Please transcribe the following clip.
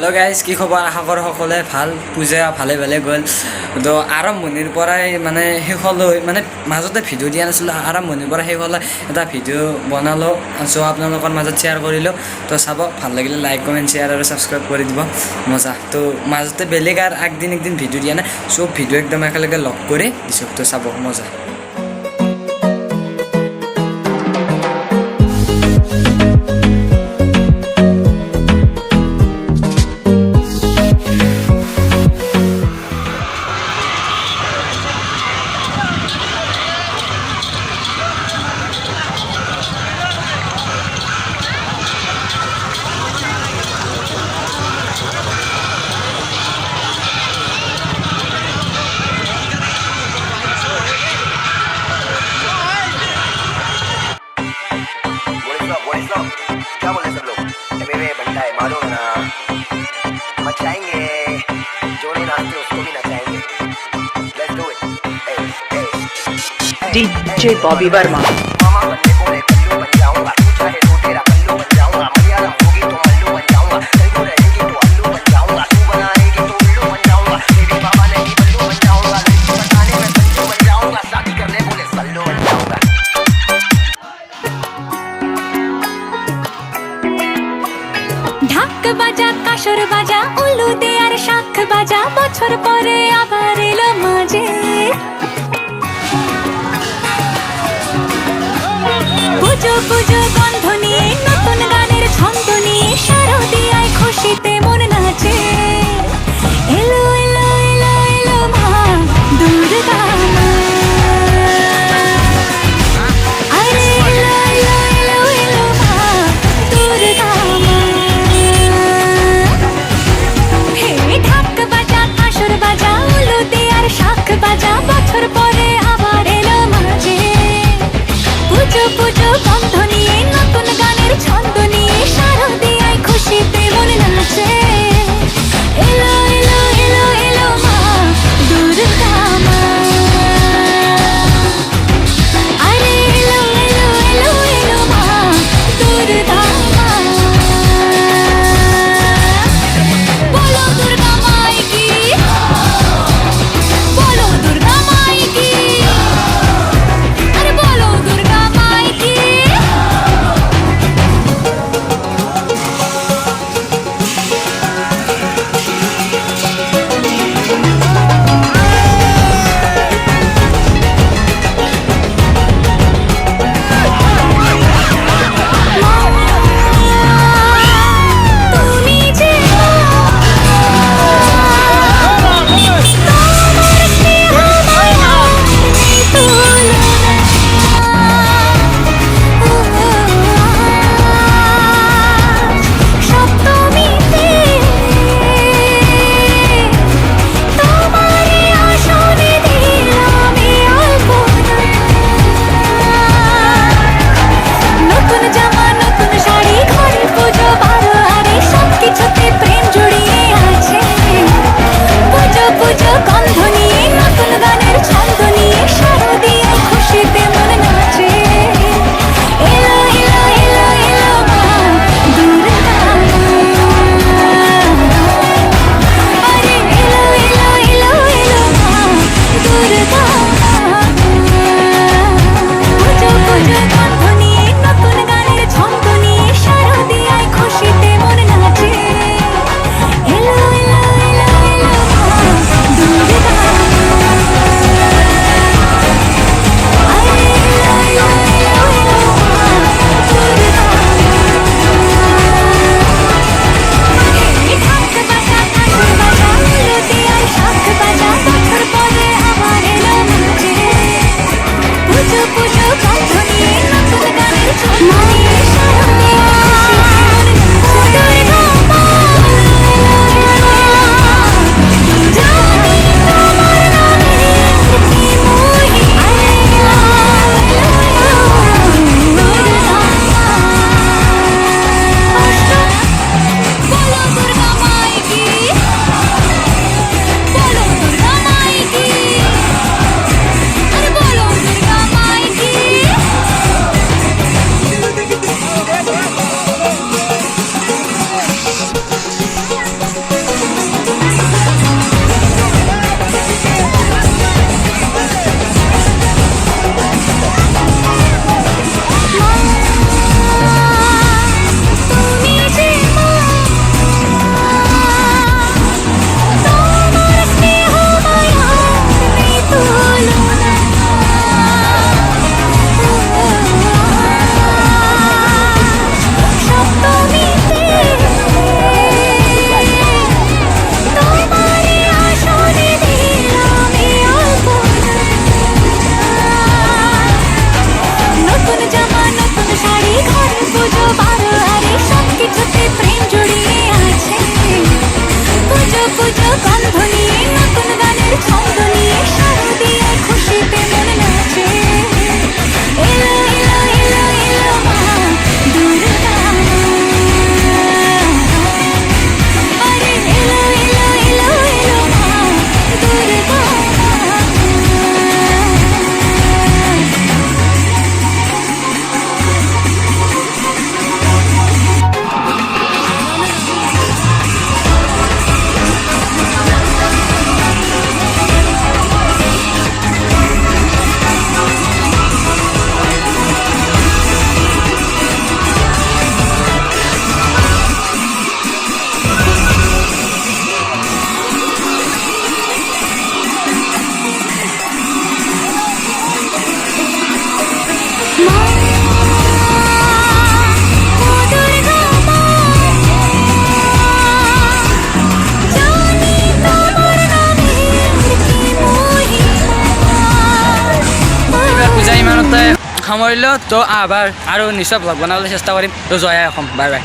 hello guys की खबर आशा करो सकले ভাল पूजा ভালে ভালে গ'ল তো আৰম্ভণিৰ পৰাই মানে শেষলৈ মানে মাজতে ভিডিঅ' দিয়া নাছিলোঁ আৰম্ভণিৰ পৰা শেষলৈ এটা ভিডিঅ' বনালোঁ সো আপোনালোকৰ মাজত শ্বেয়াৰ কৰিলোঁ তো চাব ভাল লাগিলে লাইক কমেণ্ট শ্বেয়াৰ আৰু সাবস্ক্ৰাইব কৰি দিব মজা তো মাজতে বেলেগ আর একদিন ভিডিঅ' দিয়া নাই সব ভিডিঅ' একদম একেলগে লগ কৰি দিছোঁ তো চাব মজা क्या बोले सब लोग मेरे बनता है मालूम ना मचाएंगे जो नहीं नाचते उसको भी नचाएंगे let's do it DJ Bobby Verma मामा बनने को मैं कल्लू बन जाऊंगा तू चाहे तो तेरा कल्लू बन जाऊंगा मलयालम होगी तो मल्लू बन जाऊंगा तेलुगु रहेगी तो अल्लू बन जाऊंगा तू बनाएगी तो उल्लू बन जाऊंगा तेरी बाबा ने भी बल्लू बन जाऊंगा लड़की बताने में बल्लू बन जाऊंगा शादी करने बोले सल्लू बन जाऊंगा ঢাক বাজা কাসর বাজা উলু দে আর শাখ বাজা বছর পরে আবার এলো মাঝে পুজো পুজো গন্ধ নিয়ে নতুন গানের ছন্দ নিয়ে শারদিয়ায় খুশিতে মন নাচে এলো এলো এলো এলো মা দুর্গা মা আরে এলো এলো এলো এলো মা দুর্গা মা হে ঢাক বাজা কাসর বাজা উলু দে আর শাখ বাজা বছর পরে আবার এলো মাঝে পুজো পুজো গন্ধ নিয়ে নতুন গানের ছন্দ নিয়ে শারদিয়ায় খুশিতে মন নাচে এলো এলো এলো এলো মা দুর্গা মা আরে এলো এলো এলো এলো মা দুর্গা মা বলো দুর্গা মাই কি বলো দুর্গা মাই কি আরে বলো দুর্গা মাই কি সামৰিলোঁ তো আভাৰ আৰু নিশ্চয় ব্লগ বনাবলৈ চেষ্টা কৰিম তো জয় আই অসম বাই বাই